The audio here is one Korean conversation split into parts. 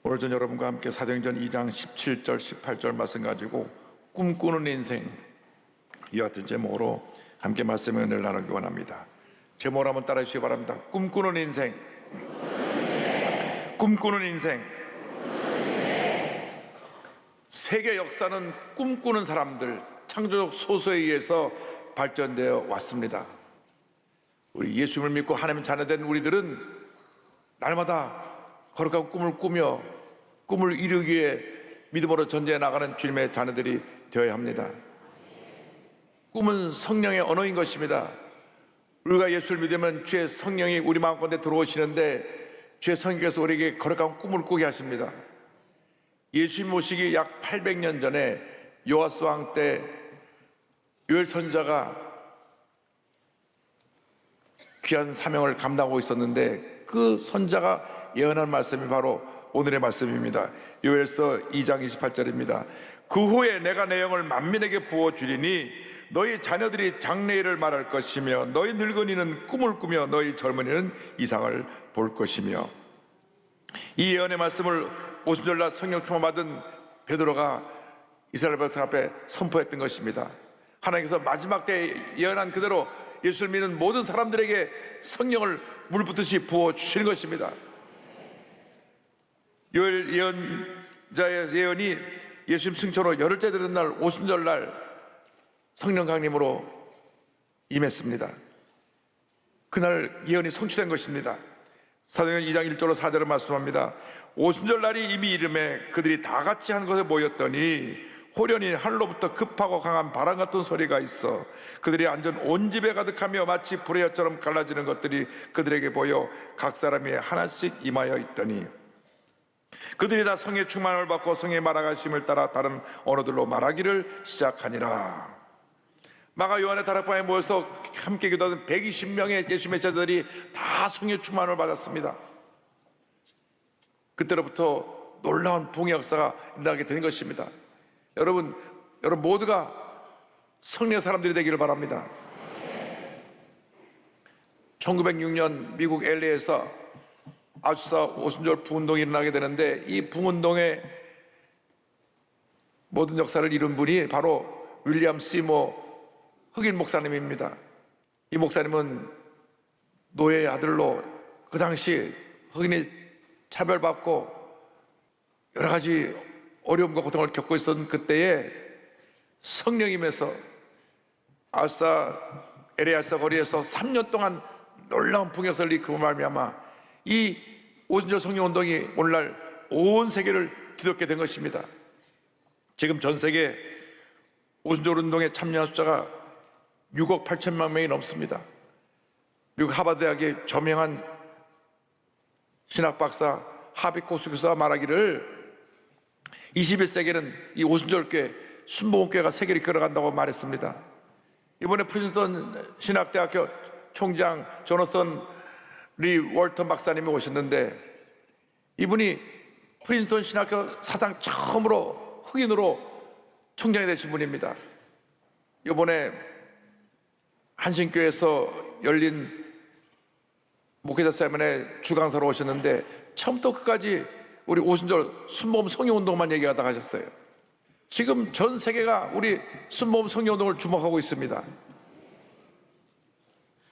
오늘 전 여러분과 함께 사도행전 2장 17절 18절 말씀 가지고 꿈꾸는 인생, 이와 같은 제목으로 함께 말씀의 은혜를 나누기 원합니다. 제목을 한번 따라해 주시기 바랍니다. 꿈꾸는 인생. 꿈꾸는 인생. 세계 역사는 꿈꾸는 사람들, 창조적 소수에 의해서 발전되어 왔습니다. 우리 예수님을 믿고 하나님 자녀된 우리들은 날마다 거룩한 꿈을 꾸며 꿈을 이루기 위해 믿음으로 전제해 나가는 주님의 자녀들이 되어야 합니다. 꿈은 성령의 언어인 것입니다. 우리가 예수를 믿으면 주의 성령이 우리 마음 가운데 들어오시는데 주의 성령께서 우리에게 거룩한 꿈을 꾸게 하십니다. 예수님 모시기 약 800년 전에 요아스 왕 때 요엘 선지자가 귀한 사명을 감당하고 있었는데 그 선지자가 예언한 말씀이 바로 오늘의 말씀입니다. 요엘서 2장 28절입니다. 그 후에 내가 내 영을 만민에게 부어주리니 너희 자녀들이 장래일을 말할 것이며 너희 늙은이는 꿈을 꾸며 너희 젊은이는 이상을 볼 것이며. 이 예언의 말씀을 오순절날 성령 충만받은 베드로가 이스라엘 백성 앞에 선포했던 것입니다. 하나님께서 마지막 때 예언한 그대로 예수를 믿는 모든 사람들에게 성령을 물붓듯이 부어주시는 것입니다. 요엘 예언자의 예언이 예수님 승천으로 열흘째 되는 날 오순절날 성령 강림으로 임했습니다. 그날 예언이 성취된 것입니다. 사도행전 2장 1절로 4절을 말씀합니다. 오순절날이 이미 이름에 그들이 다 같이 한 곳에 모였더니 호련히 하늘로부터 급하고 강한 바람 같은 소리가 있어 그들이 앉은 온 집에 가득하며 마치 불의 엿처럼 갈라지는 것들이 그들에게 보여 각 사람이 하나씩 임하여 있더니 그들이 다 성의 충만을 받고 성의 말하심을 따라 다른 언어들로 말하기를 시작하니라. 마가 요한의 다락방에 모여서 함께 기도하던 120명의 예수님의 제자들이 다 성의 충만을 받았습니다. 그때로부터 놀라운 부흥의 역사가 일어나게 된 것입니다. 여러분 모두가 성령의 사람들이 되기를 바랍니다. 1906년 미국 LA에서 아주사 오순절 부흥운동이 일어나게 되는데 이 부흥운동의 모든 역사를 이룬 분이 바로 윌리엄 시모 흑인 목사님입니다. 이 목사님은 노예의 아들로 그 당시 흑인이 차별받고 여러 가지 어려움과 고통을 겪고 있었던 그때에 성령임에서 LA 거리에서 3년 동안 놀라운 풍역설을 일으키고 말미암아 이 오순절 성령운동이 오늘날 온 세계를 뒤덮게 된 것입니다. 지금 전 세계 오순절 운동에 참여한 숫자가 6억 8천만 명이 넘습니다. 미국 하버드대학의 저명한 신학박사 하비코스 교수가 말하기를 21세기는 이 오순절교회 순복음교회가 세계를 이끌어간다고 말했습니다. 이번에 프린스턴 신학대학교 총장 조나선 리 월턴 박사님이 오셨는데 이분이 프린스턴 신학교 사상 처음으로 흑인으로 총장이 되신 분입니다. 이번에 한신교회에서 열린 목회자 세미나에 주강사로 오셨는데 처음부터 끝까지 우리 오순절 순복음 성령운동만 얘기하다 가셨어요. 지금 전 세계가 우리 순복음 성령운동을 주목하고 있습니다.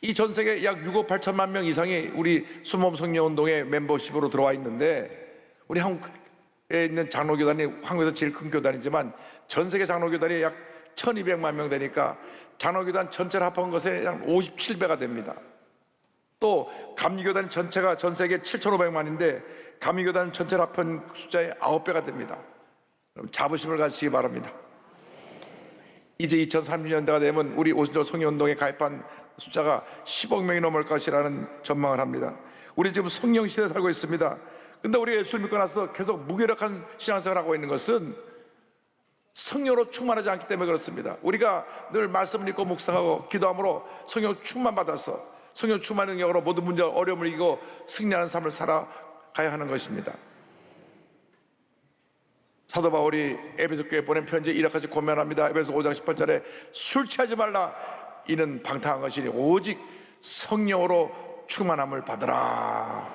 이 전 세계 약 6억 8천만 명 이상이 우리 순복음 성령운동의 멤버십으로 들어와 있는데 우리 한국에 있는 장로교단이 한국에서 제일 큰 교단이지만 전 세계 장로교단이 약 1200만 명 되니까 장로교단 전체를 합한 것에 약 57배가 됩니다. 또 감리교단 전체가 전 세계 7,500만인데 감리교단 전체를 합한 숫자의 9배가 됩니다. 자부심을 가지시기 바랍니다. 이제 2030년대가 되면 우리 오순절 성령운동에 가입한 숫자가 10억 명이 넘을 것이라는 전망을 합니다. 우리 지금 성령 시대에 살고 있습니다. 근데 우리가 예수를 믿고 나서 계속 무기력한 신앙생활을 하고 있는 것은 성령으로 충만하지 않기 때문에 그렇습니다. 우리가 늘 말씀을 읽고 묵상하고 기도함으로 성령 충만받아서 성령 충만 능력으로 모든 문제와 어려움을 이기고 승리하는 삶을 살아가야 하는 것입니다. 사도 바울이 에베소 교회에 보낸 편지에 이렇게까지 고면합니다. 에베소 5장 18절에 술 취하지 말라 이는 방탕한 것이니 오직 성령으로 충만함을 받으라.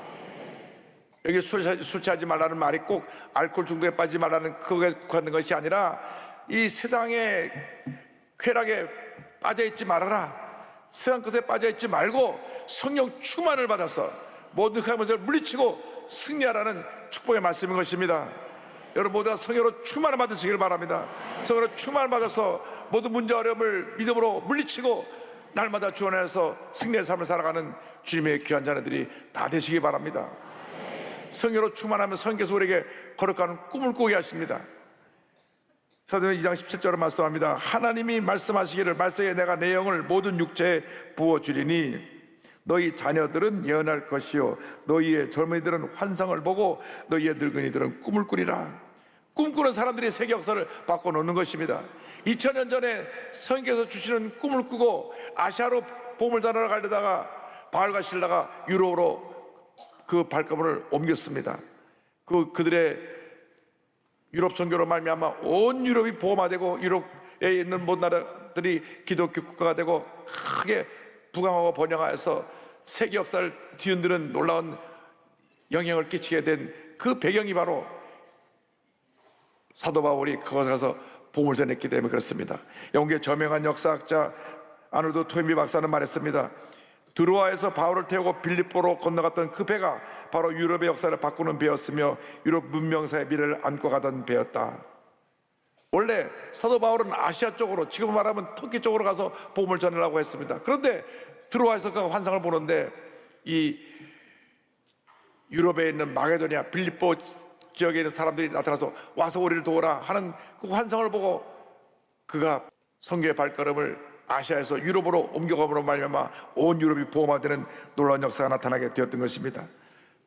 여기 술 취하지 말라는 말이 꼭 알코올 중독에 빠지지 말라는 그거에 국한된 것이 아니라 이 세상의 쾌락에 빠져있지 말아라. 세상 것에 빠져있지 말고 성령 충만을 받아서 모든 흑암의 것을 물리치고 승리하라는 축복의 말씀인 것입니다. 여러분 모두가 성령으로 충만을 받으시길 바랍니다. 성령으로 충만을 받아서 모든 문제 어려움을 믿음으로 물리치고 날마다 주 안에서 승리의 삶을 살아가는 주님의 귀한 자녀들이 다 되시기 바랍니다. 성령으로 충만하면 성령께서 우리에게 거룩한 꿈을 꾸게 하십니다. 사도행전 2장 17절을 말씀합니다. 하나님이 말씀하시기를 말세에 내가 내 영을 모든 육체에 부어주리니 너희 자녀들은 예언할 것이요 너희의 젊은이들은 환상을 보고 너희의 늙은이들은 꿈을 꾸리라. 꿈꾸는 사람들이 세계 역사를 바꿔놓는 것입니다. 2000년 전에 성령께서 주시는 꿈을 꾸고 아시아로 보물 전하러 가려다가 바알과 실라가 유럽으로 그 발걸음을 옮겼습니다. 그들의 유럽 선교로 말미암아 온 유럽이 보호화되고 유럽에 있는 모든 나라들이 기독교 국가가 되고 크게 부강하고 번영하여서 세계 역사를 뒤흔드는 놀라운 영향을 끼치게 된 그 배경이 바로 사도 바울이 그곳에 가서 복음을 전했기 때문에 그렇습니다. 영국의 저명한 역사학자 아놀드 토인비 박사는 말했습니다. 드로아에서 바울을 태우고 빌립보로 건너갔던 그 배가 바로 유럽의 역사를 바꾸는 배였으며 유럽 문명사의 미래를 안고 가던 배였다. 원래 사도 바울은 아시아 쪽으로, 지금 말하면 터키 쪽으로 가서 복음을 전하려고 했습니다. 그런데 드로아에서 그 환상을 보는데 이 유럽에 있는 마게도니아 빌립보 지역에 있는 사람들이 나타나서 와서 우리를 도우라 하는 그 환상을 보고 그가 선교의 발걸음을 아시아에서 유럽으로 옮겨감으로 말미암아 온 유럽이 보호화되는 놀라운 역사가 나타나게 되었던 것입니다.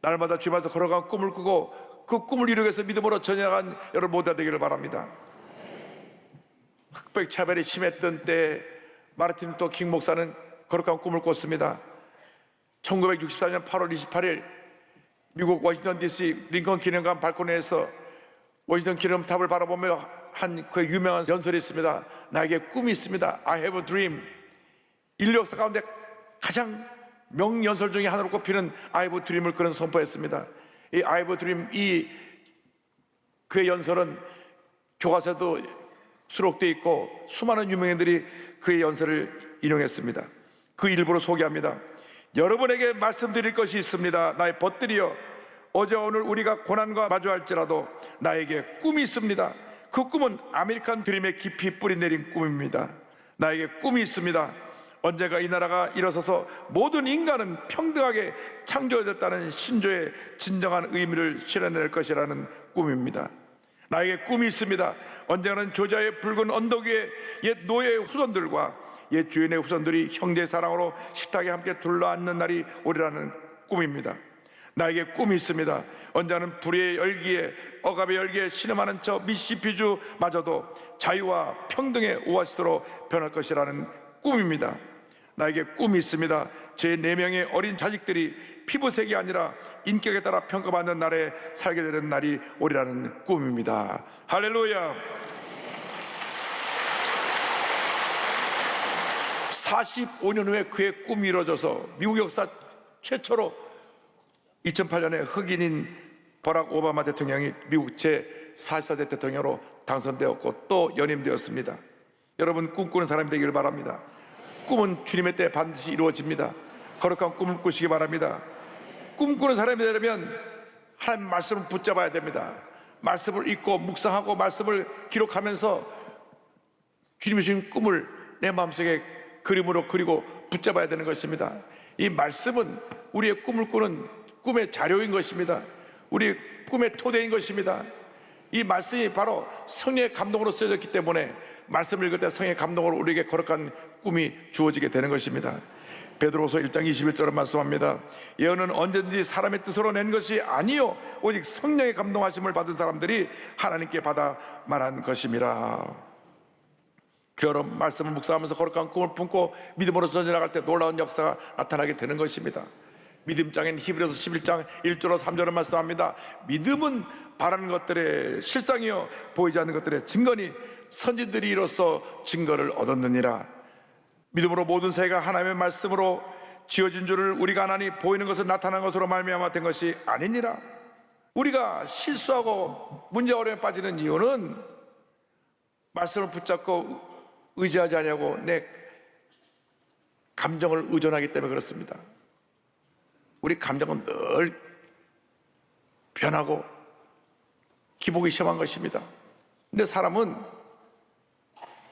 날마다 주님께서 걸어간 꿈을 꾸고 그 꿈을 이루기 위해서 믿음으로 전향한 여러분 모두가 되기를 바랍니다. 흑백 차별이 심했던 때 마르틴 루터 킹 목사는 거룩한 꿈을 꿨습니다. 1964년 8월 28일 미국 워싱턴 DC 링컨 기념관 발코니에서 워싱턴 기념탑을 바라보며 한 그의 유명한 연설이 있습니다. 나에게 꿈이 있습니다. I have a dream. 인류 역사 가운데 가장 명연설 중에 하나로 꼽히는 I have a dream을 그는 선포했습니다. 이 I have a dream, 그의 연설은 교과서에도 수록되어 있고 수많은 유명인들이 그의 연설을 인용했습니다. 그 일부를 소개합니다. 여러분에게 말씀드릴 것이 있습니다. 나의 벗들이여, 어제 오늘 우리가 고난과 마주할지라도 나에게 꿈이 있습니다. 그 꿈은 아메리칸 드림에 깊이 뿌리 내린 꿈입니다. 나에게 꿈이 있습니다. 언젠가 이 나라가 일어서서 모든 인간은 평등하게 창조되었다는 신조의 진정한 의미를 실현할 것이라는 꿈입니다. 나에게 꿈이 있습니다. 언젠가는 조지아의 붉은 언덕 위에 옛 노예의 후손들과 옛 주인의 후손들이 형제의 사랑으로 식탁에 함께 둘러앉는 날이 오리라는 꿈입니다. 나에게 꿈이 있습니다. 언제는 불의 열기에 억압의 열기에 신음하는 저 미시피주마저도 자유와 평등의 오아시스로 변할 것이라는 꿈입니다. 나에게 꿈이 있습니다. 제 4명의 어린 자식들이 피부색이 아니라 인격에 따라 평가받는 날에 살게 되는 날이 오리라는 꿈입니다. 할렐루야. 45년 후에 그의 꿈이 이루어져서 미국 역사 최초로 2008년에 흑인인 버락 오바마 대통령이 미국 제44대 대통령으로 당선되었고 또 연임되었습니다. 여러분 꿈꾸는 사람이 되기를 바랍니다. 꿈은 주님의 때에 반드시 이루어집니다. 거룩한 꿈을 꾸시기 바랍니다. 꿈꾸는 사람이 되려면 하나님 말씀을 붙잡아야 됩니다. 말씀을 읽고 묵상하고 말씀을 기록하면서 주님이 주신 꿈을 내 마음속에 그림으로 그리고 붙잡아야 되는 것입니다. 이 말씀은 우리의 꿈을 꾸는 꿈의 자료인 것입니다. 우리 꿈의 토대인 것입니다. 이 말씀이 바로 성령의 감동으로 쓰여졌기 때문에 말씀을 읽을 때 성령의 감동으로 우리에게 거룩한 꿈이 주어지게 되는 것입니다. 베드로서 1장 21절을 말씀합니다. 예언은 언제든지 사람의 뜻으로 낸 것이 아니요 오직 성령의 감동하심을 받은 사람들이 하나님께 받아 말한 것임이라. 여러분 말씀을 묵상하면서 거룩한 꿈을 품고 믿음으로 전진나갈 때 놀라운 역사가 나타나게 되는 것입니다. 믿음장인 히브리서 11장 1절로 3절을 말씀합니다. 믿음은 바라는 것들의 실상이요 보이지 않는 것들의 증거니 선지들이 이로써 증거를 얻었느니라. 믿음으로 모든 세계가 하나님의 말씀으로 지어진 줄을 우리가 아나니 보이는 것은 나타난 것으로 말미암아 된 것이 아니니라. 우리가 실수하고 문제 어려움에 빠지는 이유는 말씀을 붙잡고 의지하지 않냐고 내 감정을 의존하기 때문에 그렇습니다. 우리 감정은 늘 변하고 기복이 심한 것입니다. 근데 사람은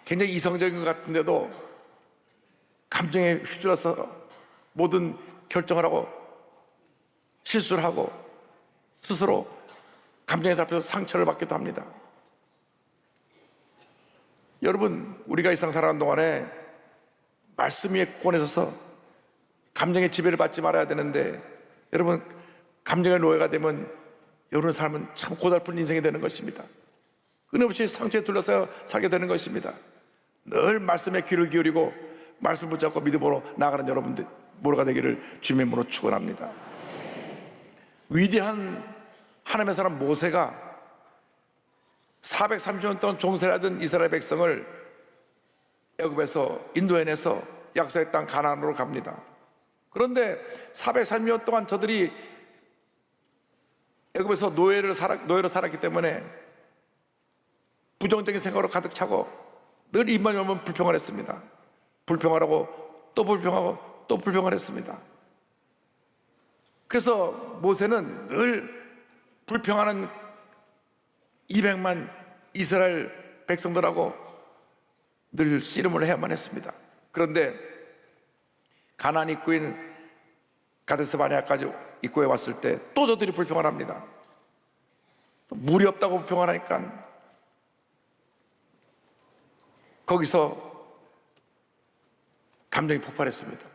굉장히 이성적인 것 같은데도 감정에 휩쓸려서 모든 결정을 하고 실수를 하고 스스로 감정에 잡혀서 상처를 받기도 합니다. 여러분, 우리가 이 세상 살아가는 동안에 말씀 위에 굳건해 서서 감정의 지배를 받지 말아야 되는데, 여러분, 감정의 노예가 되면 여러분의 삶은 참 고달픈 인생이 되는 것입니다. 끊임없이 상처에 둘러서 살게 되는 것입니다. 늘 말씀에 귀를 기울이고 말씀 붙잡고 믿음으로 나아가는 여러분들 모두가 되기를 주님의 이름으로 축원합니다. 위대한 하나님의 사람 모세가 430년 동안 종살이하던 이스라엘 백성을 애굽에서 인도해내서 약속의 땅 가나안으로 갑니다. 그런데 430년 동안 저들이 애굽에서 노예로 살았기 때문에 부정적인 생각으로 가득 차고 늘 입만 열면 불평을 했습니다. 불평하라고 또 불평하고 또 불평을 했습니다. 그래서 모세는 늘 불평하는 200만 이스라엘 백성들하고 늘 씨름을 해야만 했습니다. 그런데 가나안 입구인 가데스 바네아까지 입구에 왔을 때 또 저들이 불평을 합니다. 물이 없다고 불평을 하니까 거기서 감정이 폭발했습니다.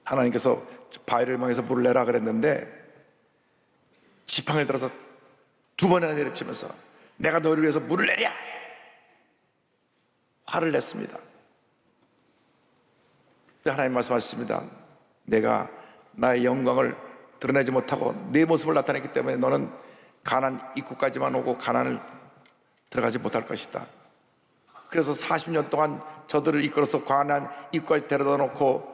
하나님께서 바위를 망해서 물을 내라 그랬는데 지팡이를 들어서 2번이나 내리치면서 내가 너를 위해서 물을 내랴 화를 냈습니다. 그때 하나님 말씀하셨습니다. 내가 나의 영광을 드러내지 못하고 내 모습을 나타냈기 때문에 너는 가나안 입구까지만 오고 가나안을 들어가지 못할 것이다. 그래서 40년 동안 저들을 이끌어서 가나안 입구까지 데려다 놓고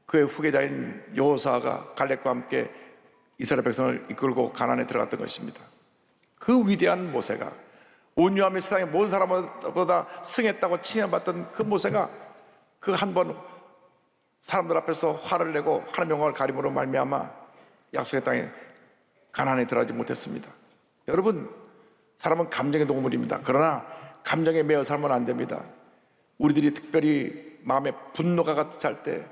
그의 후계자인 여호수아가 갈렙과 함께 이스라엘 백성을 이끌고 가나안에 들어갔던 것입니다. 그 위대한 모세가 온유함이 세상의 모든 사람보다 승했다고 칭찬받던 그 모세가 그 한 번 사람들 앞에서 화를 내고 하나님의 영광을 가림으로 말미암아 약속의 땅에 가나안에 들어가지 못했습니다. 여러분, 사람은 감정의 동물입니다. 그러나 감정에 매여 살면 안 됩니다. 우리들이 특별히 마음에 분노가 가득 찰 때,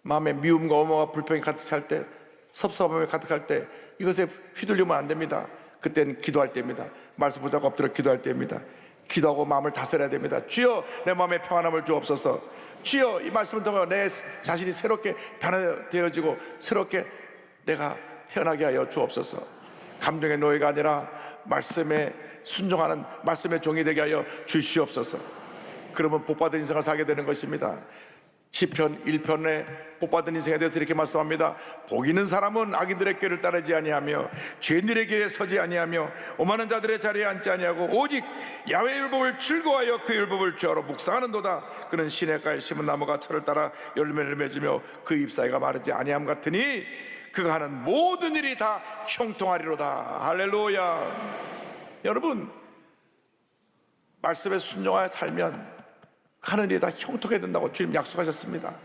마음에 미움과 어머와 불평이 가득 찰 때, 섭섭함이 가득할 때 이것에 휘둘리면 안 됩니다. 그때는 기도할 때입니다. 말씀 붙잡고 엎드려 기도할 때입니다. 기도하고 마음을 다스려야 됩니다. 주여 내 마음에 평안함을 주옵소서. 주여 이 말씀을 통해 내 자신이 새롭게 변화되어지고 새롭게 내가 태어나게 하여 주옵소서. 감정의 노예가 아니라 말씀에 순종하는 말씀의 종이 되게 하여 주시옵소서. 그러면 복받은 인생을 살게 되는 것입니다. 시편 1편에 복받은 인생에 대해서 이렇게 말씀합니다. 복 있는 사람은 악인들의 꾀를 따르지 아니하며 죄인들의 길에 서지 아니하며 오만한 자들의 자리에 앉지 아니하고 오직 야훼의 율법을 즐거워하여 그 율법을 주하러 묵상하는도다. 그는 시냇가에 심은 나무가 철을 따라 열매를 맺으며 그 잎사귀가 마르지 아니함 같으니 그가 하는 모든 일이 다 형통하리로다. 할렐루야. 여러분, 말씀에 순종하여 살면 하는 일이 다 형통해야 된다고 주님 약속하셨습니다.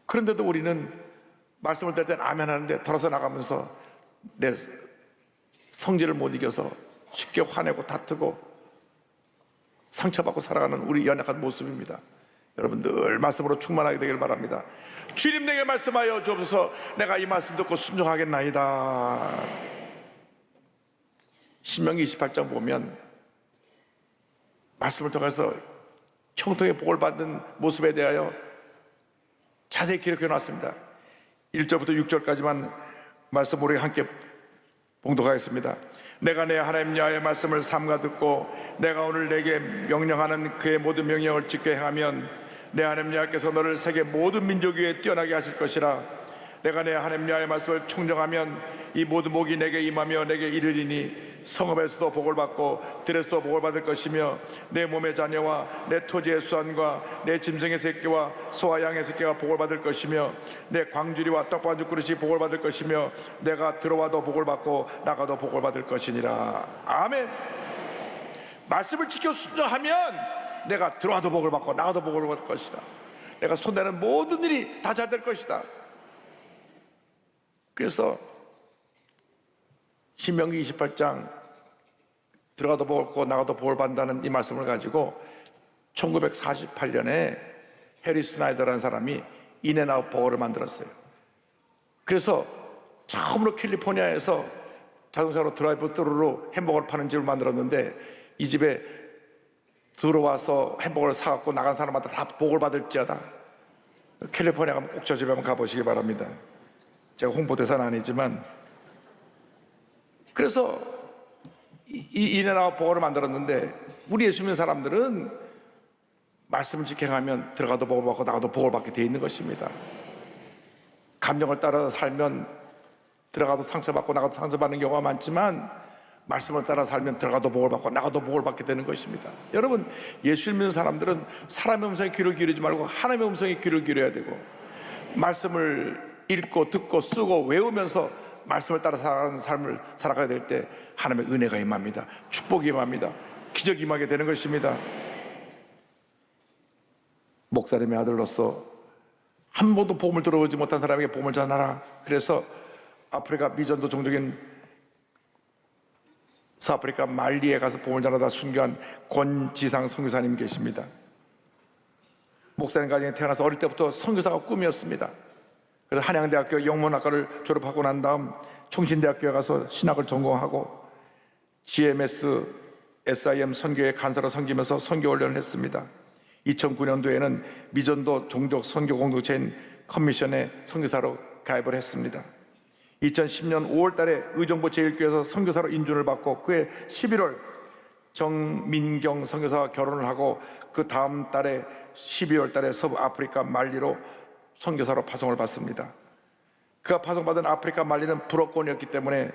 그런데도 우리는 말씀을 들을 때는 아멘 하는데 돌아서 나가면서 내 성질을 못 이겨서 쉽게 화내고 다투고 상처받고 살아가는 우리 연약한 모습입니다. 여러분 늘 말씀으로 충만하게 되길 바랍니다. 주님 내게 말씀하여 주옵소서. 내가 이 말씀 듣고 순종하겠나이다. 신명기 28장 보면 말씀을 통해서 형통의 복을 받는 모습에 대하여 자세히 기록해 놨습니다. 1절부터 6절까지만 말씀 우리 함께 봉독하겠습니다. 내가 내 하나님 여호와의 말씀을 삼가 듣고 내가 오늘 내게 명령하는 그의 모든 명령을 지켜 행하면 내 하나님 여호와께서 너를 세계 모든 민족 위에 뛰어나게 하실 것이라. 내가 내 하나님 여호와의 말씀을 청정하면 이 모든 복이 내게 임하며 내게 이르리니 성읍에서도 복을 받고 들에서도 복을 받을 것이며 내 몸의 자녀와 내 토지의 수완과 내 짐승의 새끼와 소와 양의 새끼가 복을 받을 것이며 내 광주리와 떡반죽 그릇이 복을 받을 것이며 내가 들어와도 복을 받고 나가도 복을 받을 것이니라. 아멘. 말씀을 지켜 순종하면 내가 들어와도 복을 받고 나가도 복을 받을 것이다. 내가 손대는 모든 일이 다 잘 될 것이다. 그래서 신명기 28장 들어가도 복을 받고 나가도 복을 받는다는 이 말씀을 가지고 1948년에 해리 스나이더라는 사람이 인앤아웃 버거를 만들었어요. 그래서 처음으로 캘리포니아에서 자동차로 드라이브 스루로 햄버거를 파는 집을 만들었는데 이 집에 들어와서 햄버거를 사갖고 나간 사람마다 다 복을 받을지어다. 캘리포니아 가면 꼭 저 집에 한번 가보시기 바랍니다. 제가 홍보대사는 아니지만. 그래서 이 인앤아웃 버거를 만들었는데 우리 예수 믿는 사람들은 말씀을 지켜가면 들어가도 복을 받고 나가도 복을 받게 돼 있는 것입니다. 감정을 따라서 살면 들어가도 상처받고 나가도 상처받는 경우가 많지만 말씀을 따라 살면 들어가도 복을 받고 나가도 복을 받게 되는 것입니다. 여러분, 예수 믿는 사람들은 사람의 음성에 귀를 기울이지 말고 하나님의 음성에 귀를 기울여야 되고 말씀을 읽고 듣고 쓰고 외우면서 말씀을 따라 살아가는 삶을 살아가야 될 때 하나님의 은혜가 임합니다. 축복이 임합니다. 기적이 임하게 되는 것입니다. 목사님의 아들로서 한 번도 복음을 들어보지 못한 사람에게 복음을 전하라. 그래서 아프리카 미전도 종족인 서아프리카 말리에 가서 복음을 전하다 순교한 권지상 선교사님 계십니다. 목사님 가정에 태어나서 어릴 때부터 선교사가 꿈이었습니다. 그래서 한양대학교 영문학과를 졸업하고 난 다음 총신대학교에 가서 신학을 전공하고 GMS, SIM 선교회 간사로 섬기면서 선교 훈련을 했습니다. 2009년도에는 미전도 종족 선교 공동체인 커미션에 선교사로 가입을 했습니다. 2010년 5월 달에 의정부 제1교회에서 선교사로 인준을 받고 그해 11월 정민경 선교사와 결혼을 하고 그 다음 달에 12월 달에 서부 아프리카 말리로 선교사로 파송을 받습니다. 그가 파송받은 아프리카 말리는 불어권이었기 때문에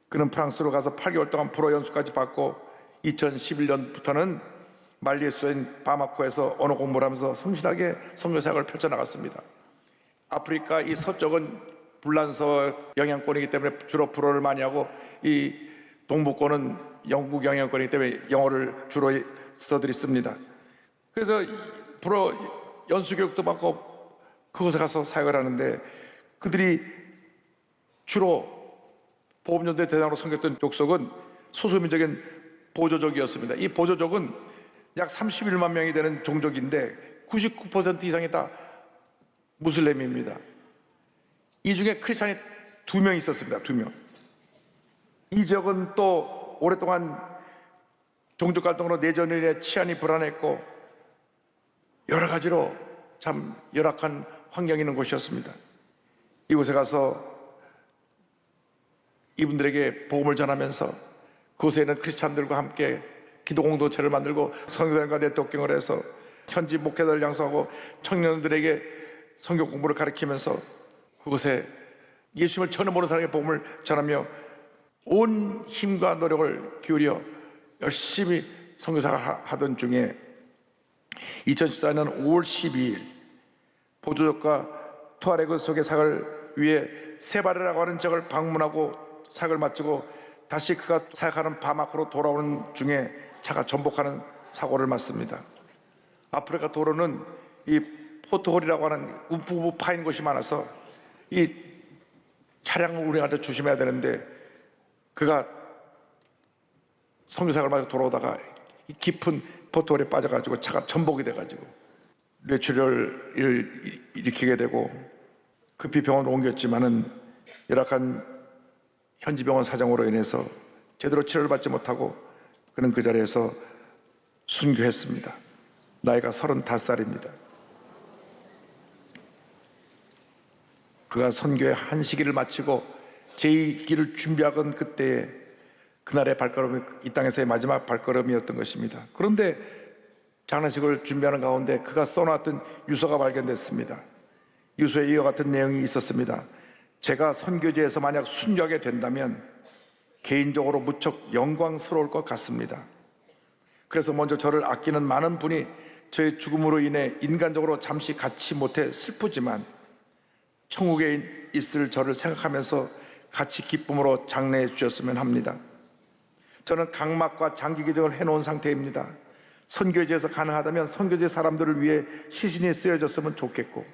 그는 프랑스로 가서 8개월 동안 불어 연수까지 받고 2011년부터는 말리의 수도인 바마코에서 언어 공부를 하면서 성실하게 선교사역을 펼쳐나갔습니다. 아프리카 이 서쪽은 불란서 영향권이기 때문에 주로 불어를 많이 하고 이 동부권은 영국 영향권이기 때문에 영어를 주로 써들이 씁니다. 그래서 불어 연수교육도 받고 그곳에 가서 사역을 하는데 그들이 주로 복음전도의 대상으로 섬겼던 족속은 소수민족인 보조족이었습니다. 이 보조족은 약 31만 명이 되는 종족인데 99% 이상이 다 무슬림입니다. 이 중에 크리스찬이 2명 있었습니다. 2명. 이 지역은 또 오랫동안 종족 갈등으로 내전으로 인해 치안이 불안했고 여러 가지로 참 열악한 환경이 있는 곳이었습니다. 이곳에 가서 이분들에게 복음을 전하면서 그곳에 있는 크리스찬들과 함께 기도 공동체를 만들고 선교사님과 네트워킹을 해서 현지 목회자를 양성하고 청년들에게 성경 공부를 가르치면서 그곳에 예수님을 처음 보는 사람에게 복음을 전하며 온 힘과 노력을 기울여 열심히 선교사를 하던 중에 2014년 5월 12일 보조족과 투아레그 속의 사역을 위해 세바르라고 하는 지역을 방문하고 사역을 마치고 다시 그가 사역하는 바마코로 돌아오는 중에 차가 전복하는 사고를 맞습니다. 아프리카 도로는 이 포트홀이라고 하는 움푹움푹 파인 곳이 많아서 이 차량을 운행할 때 조심해야 되는데 그가 선교사역을 마치고 돌아오다가 이 깊은 포트홀에 빠져가지고 차가 전복이 돼가지고 뇌출혈을 일으키게 되고 급히 병원을 옮겼지만은 열악한 현지 병원 사정으로 인해서 제대로 치료를 받지 못하고 그는 그 자리에서 순교했습니다. 나이가 35살입니다. 그가 선교의 한 시기를 마치고 제2기를 준비하던 그때에 그날의 발걸음이 이 땅에서의 마지막 발걸음이었던 것입니다. 그런데 장례식을 준비하는 가운데 그가 써놨던 유서가 발견됐습니다. 유서에 이와 같은 내용이 있었습니다. 제가 선교지에서 만약 순교하게 된다면 개인적으로 무척 영광스러울 것 같습니다. 그래서 먼저 저를 아끼는 많은 분이 저의 죽음으로 인해 인간적으로 잠시 갖지 못해 슬프지만 천국에 있을 저를 생각하면서 같이 기쁨으로 장례해 주셨으면 합니다. 저는 각막과 장기 기증을 해놓은 상태입니다. 선교지에서 가능하다면 선교지 사람들을 위해 시신이 쓰여졌으면 좋겠고,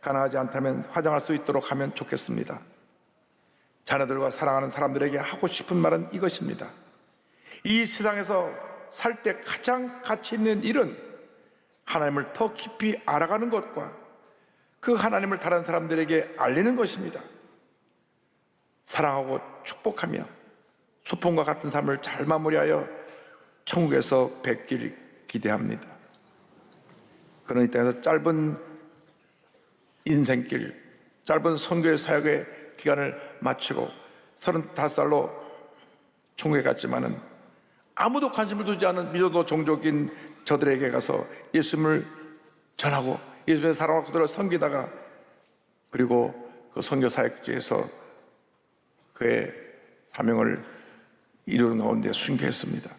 가능하지 않다면 화장할 수 있도록 하면 좋겠습니다. 자녀들과 사랑하는 사람들에게 하고 싶은 말은 이것입니다. 이 세상에서 살 때 가장 가치 있는 일은 하나님을 더 깊이 알아가는 것과 그 하나님을 다른 사람들에게 알리는 것입니다. 사랑하고 축복하며 소풍과 같은 삶을 잘 마무리하여 천국에서 뵙길 기대합니다. 그런 이 땅에서 짧은 인생길, 짧은 선교의 사역의 기간을 마치고 35살로 천국에 갔지만은 아무도 관심을 두지 않은 미전도 종족인 저들에게 가서 예수님을 전하고 예수님의 사랑을 그들을 섬기다가, 그리고 그 선교 사역지에서 그의 사명을 이루는 가운데 순교했습니다.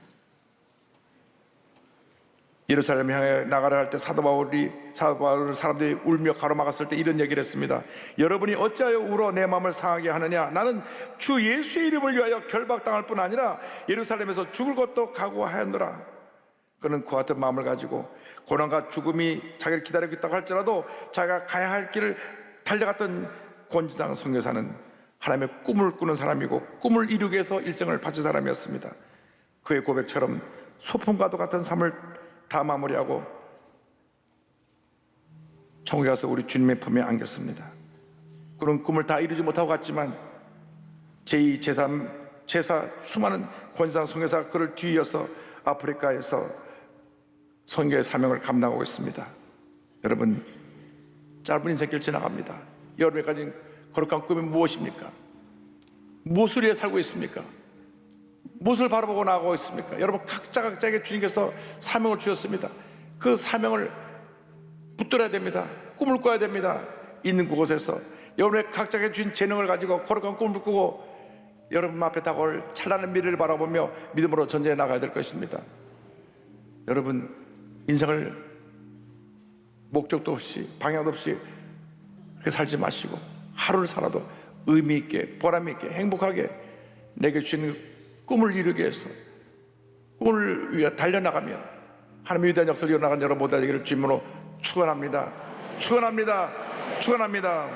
예루살렘 향해 나가려 할 때 사도 바울을 사람들이 울며 가로막았을 때 이런 얘기를 했습니다. 여러분이 어찌하여 울어 내 마음을 상하게 하느냐? 나는 주 예수의 이름을 위하여 결박당할 뿐 아니라 예루살렘에서 죽을 것도 각오하였노라. 그는 그와 같은 마음을 가지고 고난과 죽음이 자기를 기다리고 있다고 할지라도 자기가 가야 할 길을 달려갔던 권지상 선교사는 하나님의 꿈을 꾸는 사람이고 꿈을 이루기 위해서 일생을 바친 사람이었습니다. 그의 고백처럼 소풍과도 같은 삶을 다 마무리하고 천국에 가서 우리 주님의 품에 안겼습니다. 그런 꿈을 다 이루지 못하고 갔지만 제2, 제3, 제4 수많은 권상 선교사가 그를 뒤이어서 아프리카에서 선교의 사명을 감당하고 있습니다. 여러분, 짧은 인생길 지나갑니다. 여러분이 가진 거룩한 꿈이 무엇입니까? 무엇을 위해 살고 있습니까? 무엇을 바라보고 나아가고 있습니까? 여러분, 각자에게 주님께서 사명을 주셨습니다. 그 사명을 붙들어야 됩니다. 꿈을 꿔야 됩니다. 있는 그곳에서 여러분의 각자에게 주신 재능을 가지고 거룩한 꿈을 꾸고 여러분 앞에 다가올 찬란한 미래를 바라보며 믿음으로 전진해 나가야 될 것입니다. 여러분, 인생을 목적도 없이 방향도 없이 그렇게 살지 마시고 하루를 살아도 의미 있게, 보람 있게, 행복하게 내게 주시는 꿈을 이루기 위해서, 꿈을 위해 달려나가며 하나님의 위대한 역사를 이뤄나가는 여러분 모두가 되기를 주님으로 축원합니다. 축원합니다. 축원합니다.